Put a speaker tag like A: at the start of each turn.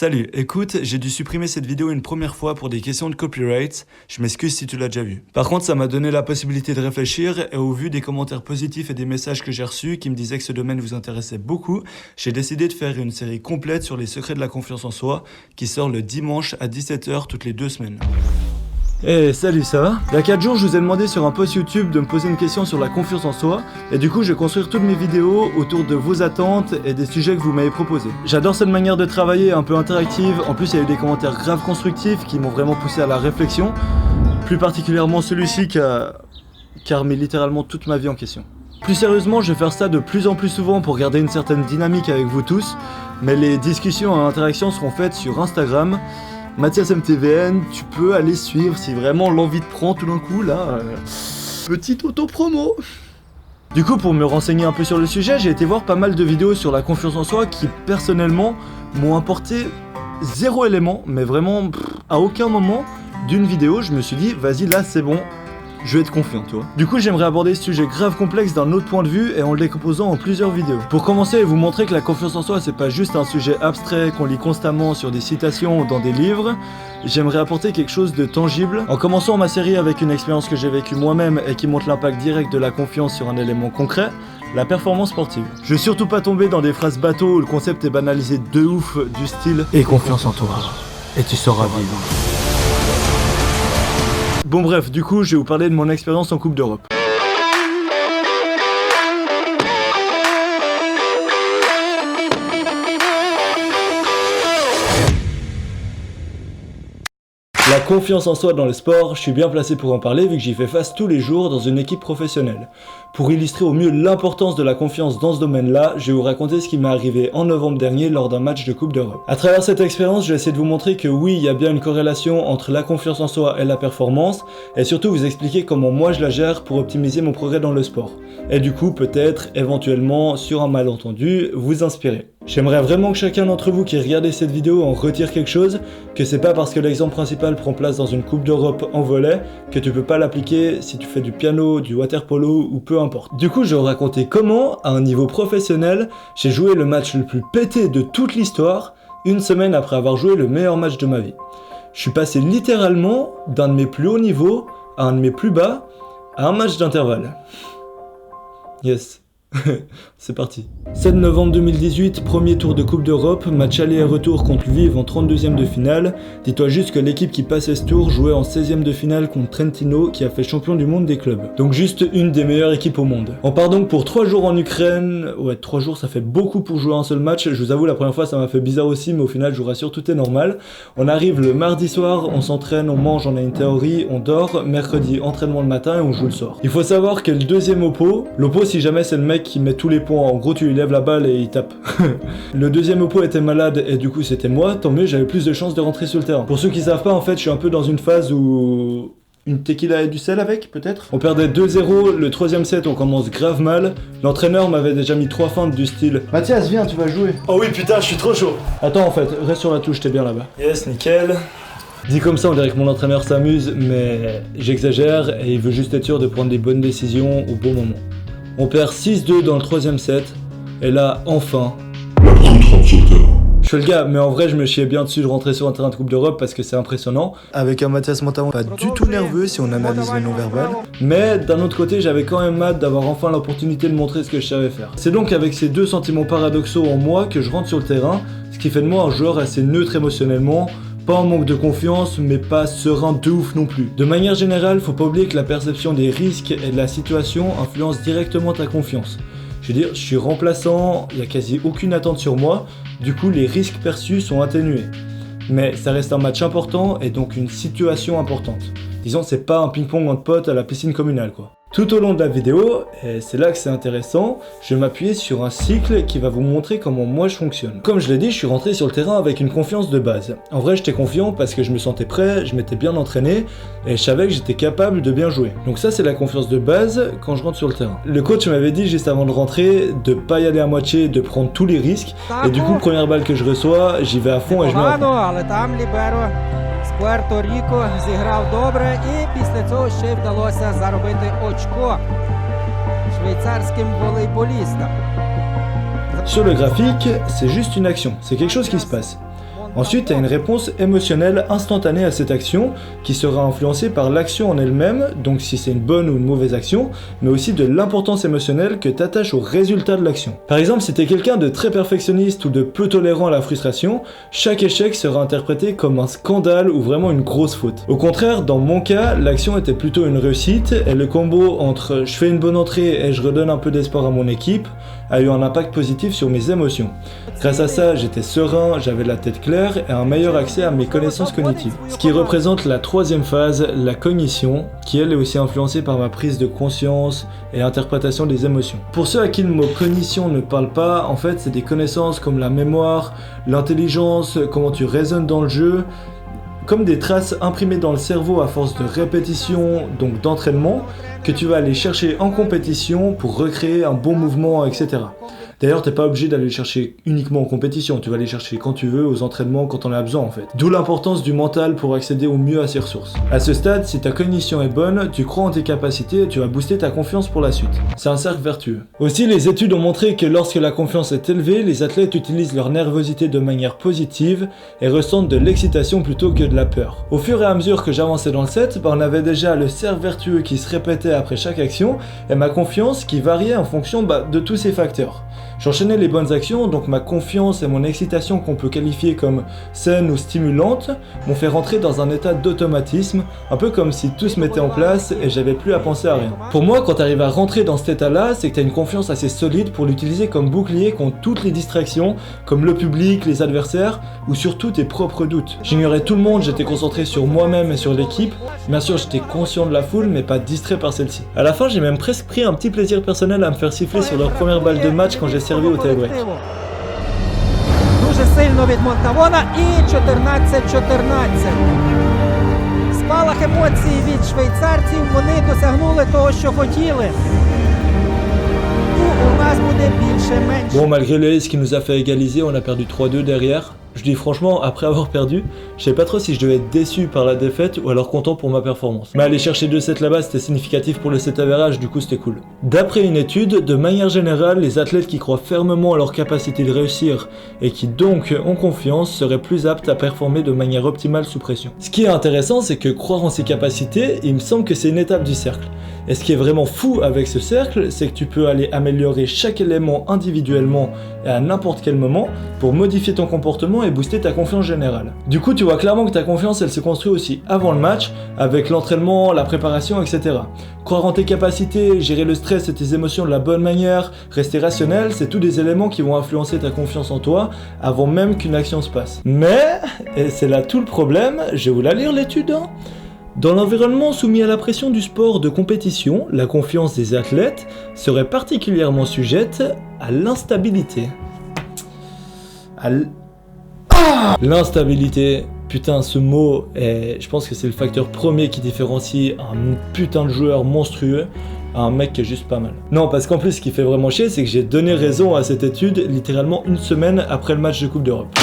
A: Salut, écoute, j'ai dû supprimer cette vidéo une première fois pour des questions de copyright, je m'excuse si tu l'as déjà vu. Par contre, ça m'a donné la possibilité de réfléchir et au vu des commentaires positifs et des messages que j'ai reçus qui me disaient que ce domaine vous intéressait beaucoup, j'ai décidé de faire une série complète sur les secrets de la confiance en soi qui sort le dimanche à 17h toutes les 2 semaines. Hey, salut, ça va? Il y a 4 jours, je vous ai demandé sur un post YouTube de me poser une question sur la confiance en soi, et du coup, je vais construire toutes mes vidéos autour de vos attentes et des sujets que vous m'avez proposés. J'adore cette manière de travailler, un peu interactive, en plus il y a eu des commentaires grave constructifs qui m'ont vraiment poussé à la réflexion, plus particulièrement celui-ci qui a remis littéralement toute ma vie en question. Plus sérieusement, je vais faire ça de plus en plus souvent pour garder une certaine dynamique avec vous tous, mais les discussions et interactions seront faites sur Instagram, Mathias MTVN, tu peux aller suivre si vraiment l'envie te prend tout d'un coup, là. Petite auto-promo. Du coup, pour me renseigner un peu sur le sujet, j'ai été voir pas mal de vidéos sur la confiance en soi qui, personnellement, m'ont apporté 0 élément, mais vraiment, à aucun moment d'une vidéo, je me suis dit, vas-y, là, c'est bon, je vais être confiant, tu vois. Du coup, j'aimerais aborder ce sujet grave complexe d'un autre point de vue et en le décomposant en plusieurs vidéos. Pour commencer et vous montrer que la confiance en soi, c'est pas juste un sujet abstrait qu'on lit constamment sur des citations ou dans des livres, j'aimerais apporter quelque chose de tangible. En commençant ma série avec une expérience que j'ai vécue moi-même et qui montre l'impact direct de la confiance sur un élément concret, la performance sportive. Je vais surtout pas tomber dans des phrases bateaux où le concept est banalisé de ouf du style « Aie confiance en toi et tu sauras vivre ». Bon bref, du coup, je vais vous parler de mon expérience en Coupe d'Europe. La confiance en soi dans le sport, je suis bien placé pour en parler vu que j'y fais face tous les jours dans une équipe professionnelle. Pour illustrer au mieux l'importance de la confiance dans ce domaine-là, je vais vous raconter ce qui m'est arrivé en novembre dernier lors d'un match de Coupe d'Europe. À travers cette expérience, je vais essayer de vous montrer que oui, il y a bien une corrélation entre la confiance en soi et la performance, et surtout vous expliquer comment moi je la gère pour optimiser mon progrès dans le sport. Et du coup, peut-être, éventuellement, sur un malentendu, vous inspirer. J'aimerais vraiment que chacun d'entre vous qui regardez cette vidéo en retire quelque chose, que c'est pas parce que l'exemple principal prend place dans une Coupe d'Europe en volley que tu peux pas l'appliquer si tu fais du piano, du water-polo ou peu importe. Du coup, je vais vous raconter comment, à un niveau professionnel, j'ai joué le match le plus pété de toute l'histoire, une semaine après avoir joué le meilleur match de ma vie. Je suis passé littéralement d'un de mes plus hauts niveaux à un de mes plus bas, à un match d'intervalle. Yes. C'est parti. 7 novembre 2018, premier tour de Coupe d'Europe, match aller et retour contre Lviv en 32e de finale. Dis-toi juste que l'équipe qui passait ce tour jouait en 16e de finale contre Trentino qui a fait champion du monde des clubs. Donc juste une des meilleures équipes au monde. On part donc pour 3 jours en Ukraine. Ouais, 3 jours ça fait beaucoup pour jouer un seul match. Je vous avoue la première fois ça m'a fait bizarre aussi, mais au final je vous rassure tout est normal. On arrive le mardi soir, on s'entraîne, on mange, on a une théorie, on dort. Mercredi entraînement le matin et on joue le soir. Il faut savoir que le deuxième oppo si jamais c'est le mec qui met tous les points, en gros tu lui lèves la balle et il tape. Le deuxième oppo était malade et du coup c'était moi, tant mieux, j'avais plus de chances de rentrer sur le terrain. Pour ceux qui savent pas, en fait je suis un peu dans une phase où une tequila et du sel avec peut-être. On perdait 2-0, le troisième set on commence grave mal, l'entraîneur m'avait déjà mis 3 feintes du style « Mathias viens tu vas jouer ». Oh oui putain je suis trop chaud. Attends en fait, reste sur la touche, t'es bien là-bas. Yes, nickel. Dit comme ça on dirait que mon entraîneur s'amuse, mais j'exagère et il veut juste être sûr de prendre des bonnes décisions au bon moment. On perd 6-2 dans le troisième set, et là, enfin... Je fais le gars, mais en vrai, je me chiais bien dessus de rentrer sur un terrain de Coupe d'Europe parce que c'est impressionnant. Avec un Mathias Montamon pas du tout nerveux si on analyse le non-verbal. Mais d'un autre côté, j'avais quand même hâte d'avoir enfin l'opportunité de montrer ce que je savais faire. C'est donc avec ces deux sentiments paradoxaux en moi que je rentre sur le terrain, ce qui fait de moi un joueur assez neutre émotionnellement, pas en manque de confiance, mais pas serein de ouf non plus. De manière générale, faut pas oublier que la perception des risques et de la situation influence directement ta confiance. Je veux dire, je suis remplaçant, il y a quasi aucune attente sur moi, du coup les risques perçus sont atténués. Mais ça reste un match important et donc une situation importante. Disons, c'est pas un ping-pong entre potes à la piscine communale quoi. Tout au long de la vidéo, et c'est là que c'est intéressant, je vais m'appuyer sur un cycle qui va vous montrer comment moi je fonctionne. Comme je l'ai dit, je suis rentré sur le terrain avec une confiance de base. En vrai, j'étais confiant parce que je me sentais prêt, je m'étais bien entraîné, et je savais que j'étais capable de bien jouer. Donc ça, c'est la confiance de base quand je rentre sur le terrain. Le coach m'avait dit juste avant de rentrer, de pas y aller à moitié, de prendre tous les risques, et du coup, première balle que je reçois, j'y vais à fond et je mets à fond.
B: Пуерто Ріко зіграв добре і після цього ще й вдалося заробити очко швейцарським волейболістам.
A: Sur le graphique, c'est juste une action, c'est quelque chose qui se passe. Ensuite, tu as une réponse émotionnelle instantanée à cette action qui sera influencée par l'action en elle-même, donc si c'est une bonne ou une mauvaise action, mais aussi de l'importance émotionnelle que tu attaches au résultat de l'action. Par exemple, si tu es quelqu'un de très perfectionniste ou de peu tolérant à la frustration, chaque échec sera interprété comme un scandale ou vraiment une grosse faute. Au contraire, dans mon cas, l'action était plutôt une réussite et le combo entre je fais une bonne entrée et je redonne un peu d'espoir à mon équipe a eu un impact positif sur mes émotions. Grâce à ça, j'étais serein, j'avais la tête claire et un meilleur accès à mes connaissances cognitives. Ce qui représente la troisième phase, la cognition, qui elle est aussi influencée par ma prise de conscience et l'interprétation des émotions. Pour ceux à qui le mot cognition ne parle pas, en fait c'est des connaissances comme la mémoire, l'intelligence, comment tu raisonnes dans le jeu, comme des traces imprimées dans le cerveau à force de répétition, donc d'entraînement, que tu vas aller chercher en compétition pour recréer un bon mouvement, etc. D'ailleurs, t'es pas obligé d'aller le chercher uniquement en compétition, tu vas aller chercher quand tu veux, aux entraînements, quand on a besoin en fait. D'où l'importance du mental pour accéder au mieux à ces ressources. À ce stade, si ta cognition est bonne, tu crois en tes capacités et tu vas booster ta confiance pour la suite. C'est un cercle vertueux. Aussi, les études ont montré que lorsque la confiance est élevée, les athlètes utilisent leur nervosité de manière positive et ressentent de l'excitation plutôt que de la peur. Au fur et à mesure que j'avançais dans le set, on avait déjà le cercle vertueux qui se répétait après chaque action et ma confiance qui variait en fonction de tous ces facteurs. J'enchaînais les bonnes actions, donc ma confiance et mon excitation qu'on peut qualifier comme saine ou stimulante m'ont fait rentrer dans un état d'automatisme, un peu comme si tout se mettait en place et j'avais plus à penser à rien. Pour moi, quand tu arrives à rentrer dans cet état-là, c'est que tu as une confiance assez solide pour l'utiliser comme bouclier contre toutes les distractions, comme le public, les adversaires, ou surtout tes propres doutes. J'ignorais tout le monde, j'étais concentré sur moi-même et sur l'équipe. Bien sûr, j'étais conscient de la foule, mais pas distrait par celle-ci. À la fin, j'ai même presque pris un petit plaisir personnel à me faire siffler sur leur première balle de match quand j'ai servi au tie-break.
B: Дуже сильно від Монтавона і 14-14. Спалах емоцій від швейцарців, вони досягнули того, що хотіли. У нас буде більше-менше.
A: Bon, malgré le ace qui nous a fait égaliser, on a perdu 3-2 derrière. Je dis franchement, après avoir perdu, je sais pas trop si je devais être déçu par la défaite ou alors content pour ma performance. Mais aller chercher 2 sets là-bas, c'était significatif pour le set average, du coup c'était cool. D'après une étude, de manière générale, les athlètes qui croient fermement à leur capacité de réussir et qui donc ont confiance seraient plus aptes à performer de manière optimale sous pression. Ce qui est intéressant, c'est que croire en ses capacités, il me semble que c'est une étape du cercle. Et ce qui est vraiment fou avec ce cercle, c'est que tu peux aller améliorer chaque élément individuellement et à n'importe quel moment pour modifier ton comportement et booster ta confiance générale. Du coup, tu vois clairement que ta confiance, elle se construit aussi avant le match, avec l'entraînement, la préparation, etc. Croire en tes capacités, gérer le stress et tes émotions de la bonne manière, rester rationnel, c'est tous des éléments qui vont influencer ta confiance en toi avant même qu'une action se passe. Mais, et c'est là tout le problème, je vais vous la lire l'étude, hein. Dans l'environnement soumis à la pression du sport de compétition, la confiance des athlètes serait particulièrement sujette à l'instabilité. L'instabilité, putain, ce mot, je pense que c'est le facteur premier qui différencie un putain de joueur monstrueux à un mec qui est juste pas mal. Non, parce qu'en plus, ce qui fait vraiment chier, c'est que j'ai donné raison à cette étude littéralement une semaine après le match de Coupe d'Europe.